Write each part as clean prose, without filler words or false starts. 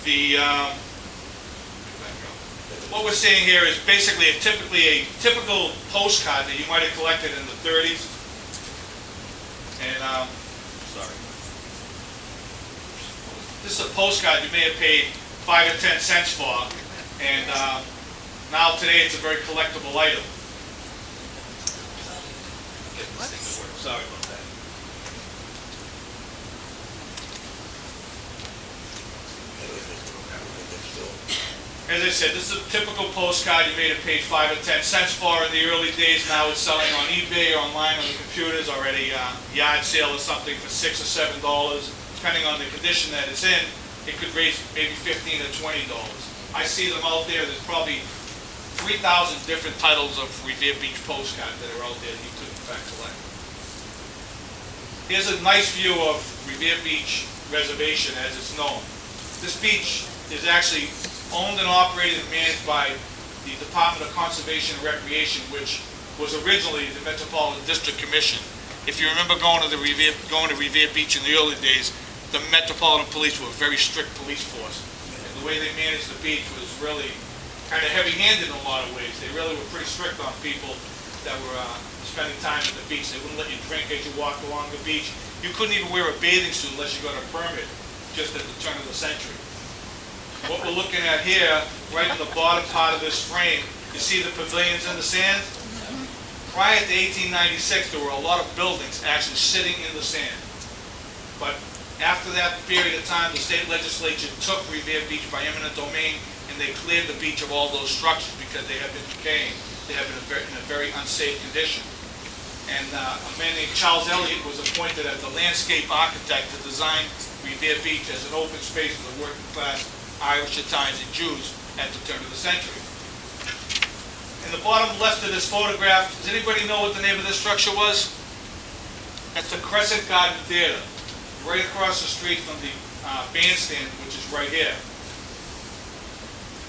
The what we're seeing here is basically a typical postcard that you might have collected in the 30s. And sorry, this is a postcard you may have paid 5 or 10 cents for, and now today it's a very collectible item. Sorry about that. As I said, this is a typical postcard you may have paid 5 or 10 cents for in the early days. Now it's selling on eBay or online on the computers or at a yard sale or something for $6 or $7. Depending on the condition that it's in, it could raise maybe $15 or $20. I see them out there. There's probably 3,000 different titles of Revere Beach postcards that are out there that you could in fact collect. Here's a nice view of Revere Beach Reservation as it's known. This beach is actually owned and operated and managed by the Department of Conservation and Recreation, which was originally the Metropolitan District Commission. If you remember going to Revere Beach in the early days, the Metropolitan Police were a very strict police force. And the way they managed the beach was really kind of heavy-handed in a lot of ways. They really were pretty strict on people that were spending time at the beach. They wouldn't let you drink as you walked along the beach. You couldn't even wear a bathing suit unless you got a permit just at the turn of the century. What we're looking at here, right in the bottom part of this frame, you see the pavilions in the sand? Prior to 1896, there were a lot of buildings actually sitting in the sand. But after that period of time, the state legislature took Revere Beach by eminent domain and they cleared the beach of all those structures because they have been decaying. They have been in a very unsafe condition. And a man named Charles Elliott was appointed as the landscape architect to design Revere Beach as an open space for the working class Irish, Italians, and Jews at the turn of the century. In the bottom left of this photograph, does anybody know what the name of this structure was? That's the Crescent Garden Theater, right across the street from the bandstand, which is right here.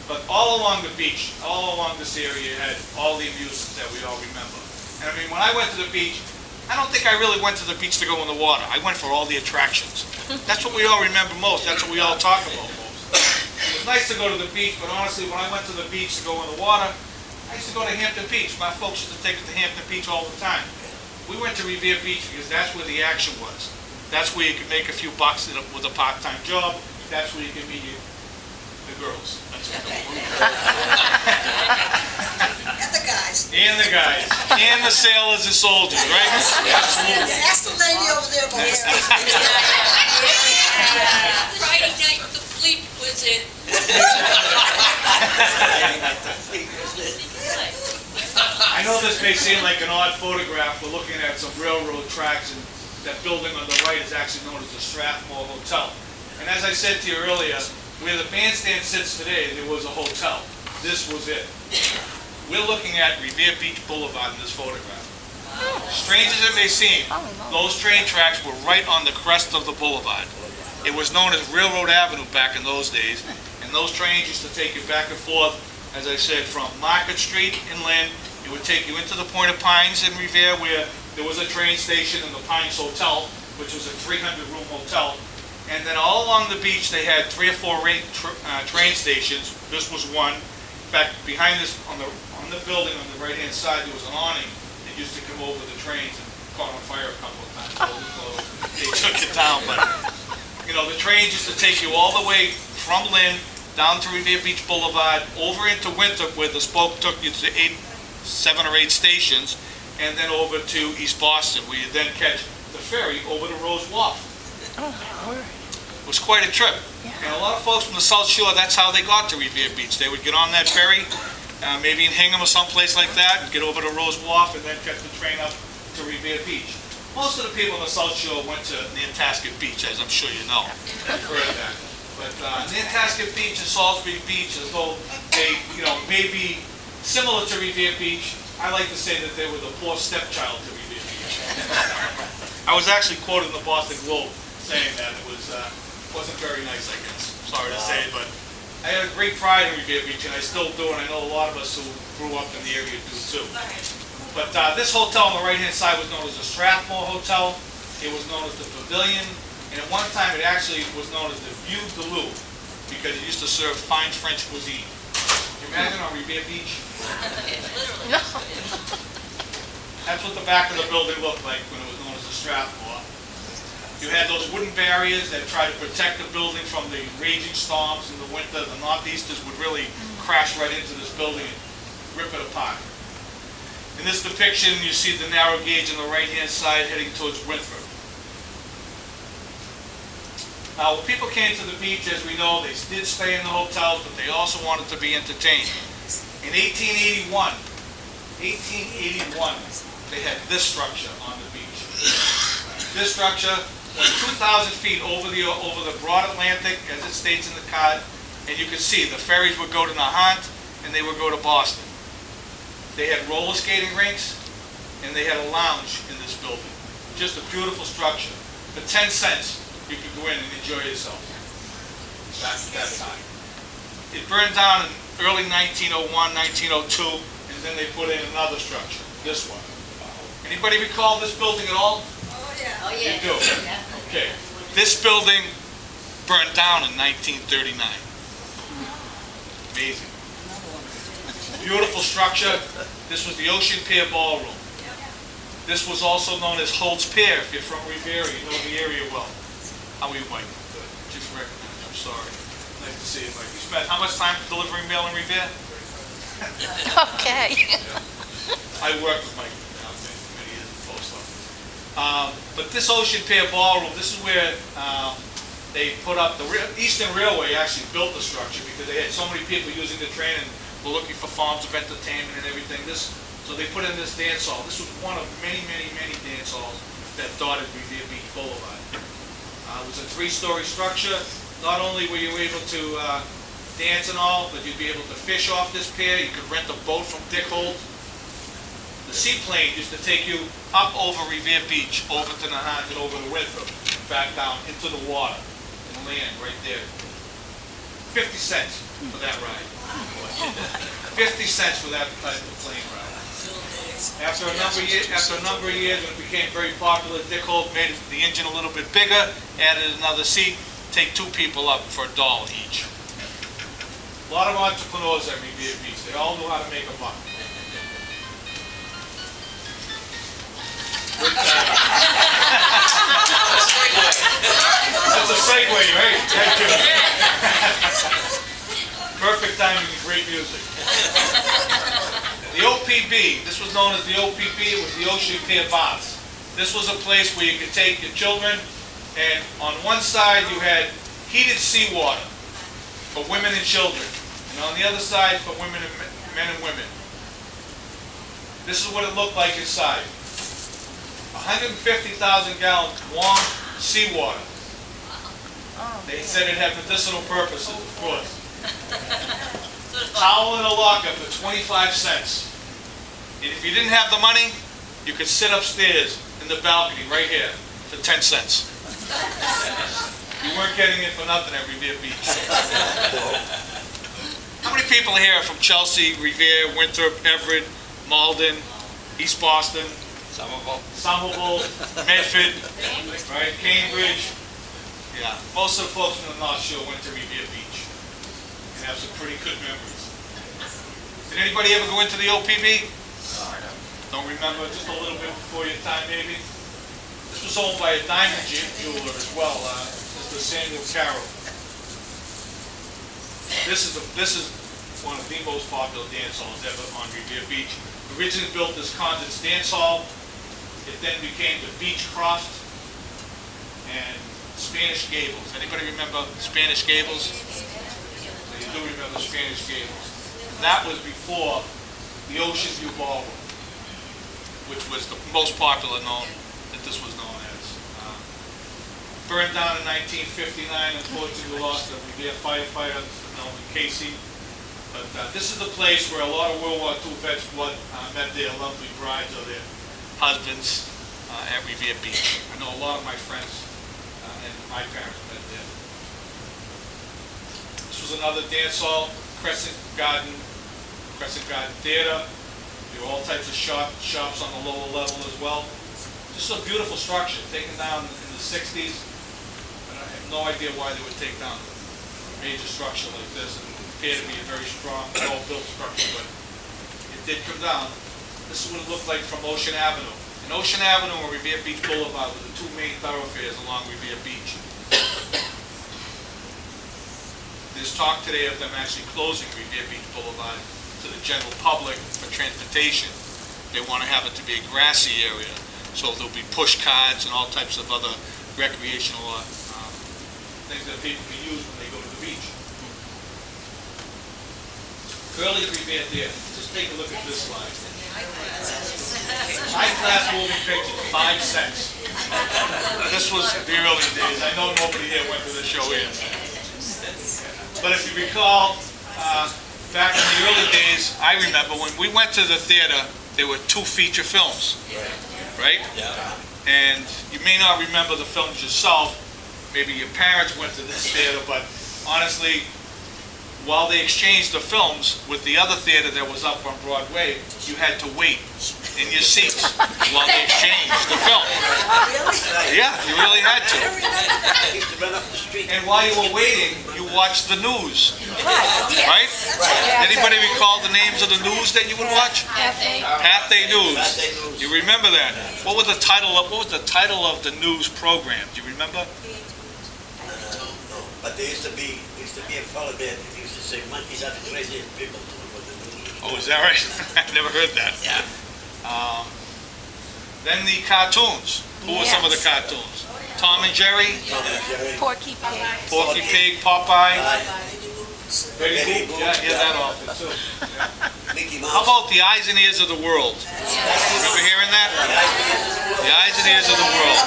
But all along the beach, all along this area, you had all the amusements that we all remember. And I mean, when I went to the beach, I don't think I really went to the beach to go in the water. I went for all the attractions. That's what we all remember most. That's what we all talk about most. It was nice to go to the beach, but honestly, when I went to the beach to go in the water, I used to go to Hampton Beach. My folks used to take us to Hampton Beach all the time. We went to Revere Beach because that's where the action was. That's where you could make a few bucks with a part-time job. That's where you could meet the girls. That's what And the guys. And the guys. And the sailors and soldiers, right? Absolutely. Ask the lady over there about Friday night, the fleet was in. I know this may seem like an odd photograph. We're looking at some railroad tracks, and that building on the right is actually known as the Strathmore Hotel. And as I said to you earlier, where the bandstand sits today, there was a hotel. This was it. We're looking at Revere Beach Boulevard in this photograph. Strange as it may seem, those train tracks were right on the crest of the boulevard. It was known as Railroad Avenue back in those days, and those trains used to take you back and forth, as I said, from Market Street inland. It would take you into the Point of Pines in Revere, where there was a train station and the Pines Hotel, which was a 300-room hotel. And then all along the beach, they had 3 or 4 train stations. This was one. In fact, behind this, on the building on the right-hand side, there was an awning that used to come over the trains and caught on fire a couple of times. So they took it down. But you know, the trains used to take you all the way from Lynn down to Revere Beach Boulevard, over into Winthrop, where the spoke took you to 7 or 8 stations, and then over to East Boston, where you then catch the ferry over to Rose Wharf. It was quite a trip. And a lot of folks from the South Shore, that's how they got to Revere Beach. They would get on that ferry, maybe in Hingham or someplace like that, and get over to Rose Wharf, and then catch the train up to Revere Beach. Most of the people on the South Shore went to Nantasket Beach, as I'm sure you know. I've heard of that. But Nantasket Beach and Salisbury Beach, as though they, may be similar to Revere Beach, I like to say that they were the poor stepchild to Revere Beach. I was actually quoted in the Boston Globe saying that. It wasn't very nice, I guess. Sorry to say, but I had a great pride in Revere Beach, and I still do, and I know a lot of us who grew up in the area do too. But this hotel on the right-hand side was known as the Strathmore Hotel. It was known as the Pavilion, and at one time it actually was known as the View de Lou. because it used to serve fine French cuisine. Can you imagine on Revere Beach? Literally. That's what the back of the building looked like when it was known as the Strathmore. You had those wooden barriers that tried to protect the building from the raging storms in the winter. The northeasters would really crash right into this building and rip it apart. In this depiction, you see the narrow gauge on the right-hand side heading towards Winthrop. Now, when people came to the beach, as we know, they did stay in the hotels, but they also wanted to be entertained. In 1881, they had this structure on the beach. This structure was 2,000 feet over the broad Atlantic, as it states in the card, and you can see the ferries would go to Nahant and they would go to Boston. They had roller skating rinks and they had a lounge in this building. Just a beautiful structure. For 10 cents, you could go in and enjoy yourself. Back at that time. It burned down in early 1901, 1902, and then they put in another structure, this one. Anybody recall this building at all? Oh, yeah. Oh, yeah. You do? Okay. This building burned down in 1939. Amazing. Beautiful structure. This was the Ocean Pier Ballroom. This was also known as Holt's Pier. If you're from Revere, you know the area well. How are you, Mike? Good. Just recognize. I'm sorry. Nice to see you, Mike. You spent how much time delivering mail in Revere? Okay. I worked with Mike for many years at the post office. But this Ocean Pier Ballroom, this is where they put up the Eastern Railway actually built the structure because they had so many people using the train and were looking for forms of entertainment and everything. So they put in this dance hall. This was one of many, many, many dance halls that dotted Revere Beach Boulevard. It was a 3-story structure. Not only were you able to dance and all, but you'd be able to fish off this pier. You could rent a boat from Dick Holt. The seaplane used to take you up over Revere Beach, over to Nahant and over to Winthrop, back down into the water and land right there. 50 cents for that ride. 50 cents for that type of plane ride. After a number of years, when it became very popular, Dick Holt made the engine a little bit bigger, added another seat, take 2 people up for $1 each. A lot of entrepreneurs at Revere Beach. They all knew how to make a buck. That's a segue, right? Thank you. Perfect timing and great music. The OPB, this was known as the OPB, it was the Ocean Pier Baths. This was a place where you could take your children, and on one side you had heated seawater for women and children, and on the other side for women and men and women. This is what it looked like inside. 150,000 gallons warm seawater. They said it had medicinal purposes, of course. Towel in a locker for 25 cents. And if you didn't have the money, you could sit upstairs in the balcony right here for 10 cents. You weren't getting it for nothing at Revere Beach. How many people here are from Chelsea, Revere, Winthrop, Everett, Malden, East Boston, Somerville, Medford, right, Cambridge? Yeah, most of the folks from the North Shore went to Revere Beach and have some pretty good memories. Did anybody ever go into the OPB? Don't remember, just a little bit before your time maybe? This was owned by a diamond jeweler as well, Mr. Samuel Carroll. This is one of the most popular dance halls ever on Revere Beach. Originally built as Condon's Dance Hall. It then became the Beechcroft and Spanish Gables. Anybody remember Spanish Gables? You do remember Spanish Gables. That was before the Ocean View Ballroom, which was the most popular known that this was known as. Burned down in 1959. Unfortunately, we lost a Revere firefighter, Casey. But this is the place where a lot of World War II vets met their lovely brides or their husbands at Revere Beach. I know a lot of my friends and my parents met there. This was another dance hall, Crescent Garden Theater. There were all types of shops on the lower level as well. Just a beautiful structure, taken down in the 60s. I have no idea why they would take down major structure like this, and appeared to be a very strong, well-built structure, but it did come down. This is what it looked like from Ocean Avenue. And Ocean Avenue and Revere Beach Boulevard were the two main thoroughfares along Revere Beach. There's talk today of them actually closing Revere Beach Boulevard to the general public for transportation. They want to have it to be a grassy area, so there'll be push carts and all types of other recreational things that people can use when they go to the beach. Curly Revere there. Just take a look at this slide. High-class moving pictures, 5 cents. This was the early days. I know nobody here went to the show here. But if you recall, back in the early days, I remember when we went to the theater, there were 2 feature films, right? Yeah. And you may not remember the films yourself. Maybe your parents went to this theater, but honestly, while they exchanged the films with the other theater that was up on Broadway, you had to wait in your seats while they exchanged the film. Yeah, you really had to. I used to run up the street. And while you were waiting, you watched the news, right? Anybody recall the names of the news that you would watch? Pathé News. You remember that? What was the title of the news program? Do you remember? No, but there used to be a fellow there that used to say monkeys are the craziest people. Oh, is that right? I've never heard that. Yeah. Then the cartoons. Who were some of the cartoons? Tom and Jerry, Tom and Jerry. Porky Pig. Porky Pig, Popeye. Betty Boop. Yeah, I hear that often too. Mickey How Mouse. about the eyes and ears of the world? Remember hearing that? The eyes and ears of the world.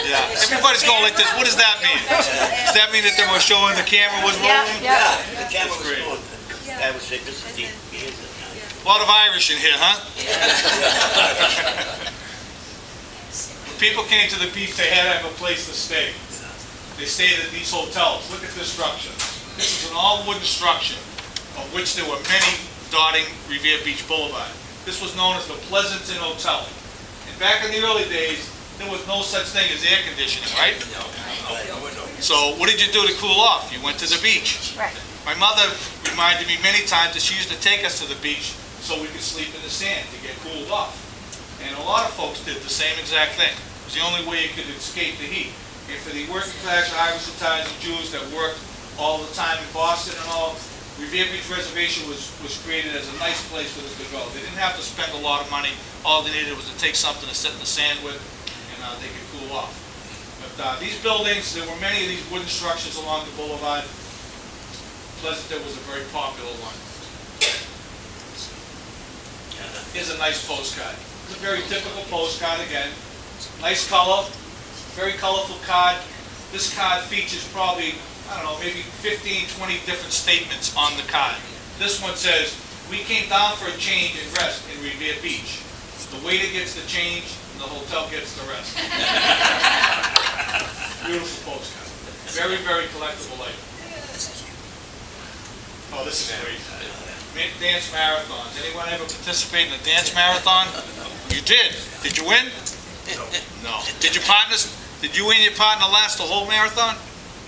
Yeah. Everybody's going like this. What does that mean? Does that mean that they were showing the camera was rolling? Yeah, the camera was Great. on. I would say this is the ears of the A lot of Irish in here, huh? When people came to the beach, they had to have a place to stay. They stayed at these hotels. Look at this structure. This is an all-wooden structure, of which there were many dotting Revere Beach Boulevard. This was known as the Pleasanton Hotel. And back in the early days, there was no such thing as air conditioning, right? So what did you do to cool off? You went to the beach. Right. My mother reminded me many times that she used to take us to the beach so we could sleep in the sand to get cooled off. And a lot of folks did the same exact thing. It was the only way you could escape the heat. And for the working class Irish, Italians, and Jews that worked all the time in Boston and all, Revere Beach Reservation was created as a nice place for them to go. They didn't have to spend a lot of money. All they needed was to take something to sit in the sand with, and they could cool off. But these buildings, there were many of these wooden structures along the boulevard. Pleasanton was a very popular one. Here's a nice postcard. It's a very typical postcard again. Nice color, very colorful card. This card features probably, I don't know, maybe 15, 20 different statements on the card. This one says, we came down for a change and rest in Revere Beach. The waiter gets the change, and the hotel gets the rest. Beautiful postcard. Very, very collectible item. Oh, this is great. Dance marathons. Anyone ever participate in a dance marathon? You did. Did you win? No. Did you and your partner last the whole marathon?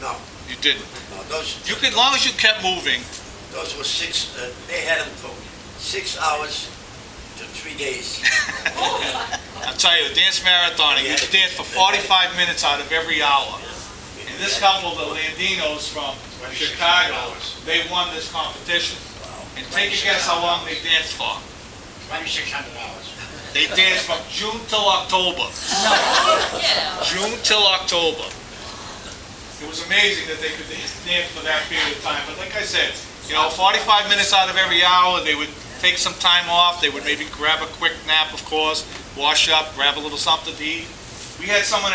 No, You didn't. no, those As long as you kept moving. were 6, they had them for 6 hours to 3 days. I'll tell you, the dance marathoning, you dance for 45 minutes out of every hour. And this couple, the Landinos from Chicago, they won this competition. And take a guess how long they danced for. 2,600 hours. They danced from June till October. June till October. It was amazing that they could dance for that period of time. But like I said, 45 minutes out of every hour, they would take some time off. They would maybe grab a quick nap, of course, wash up, grab a little something to eat. We had someone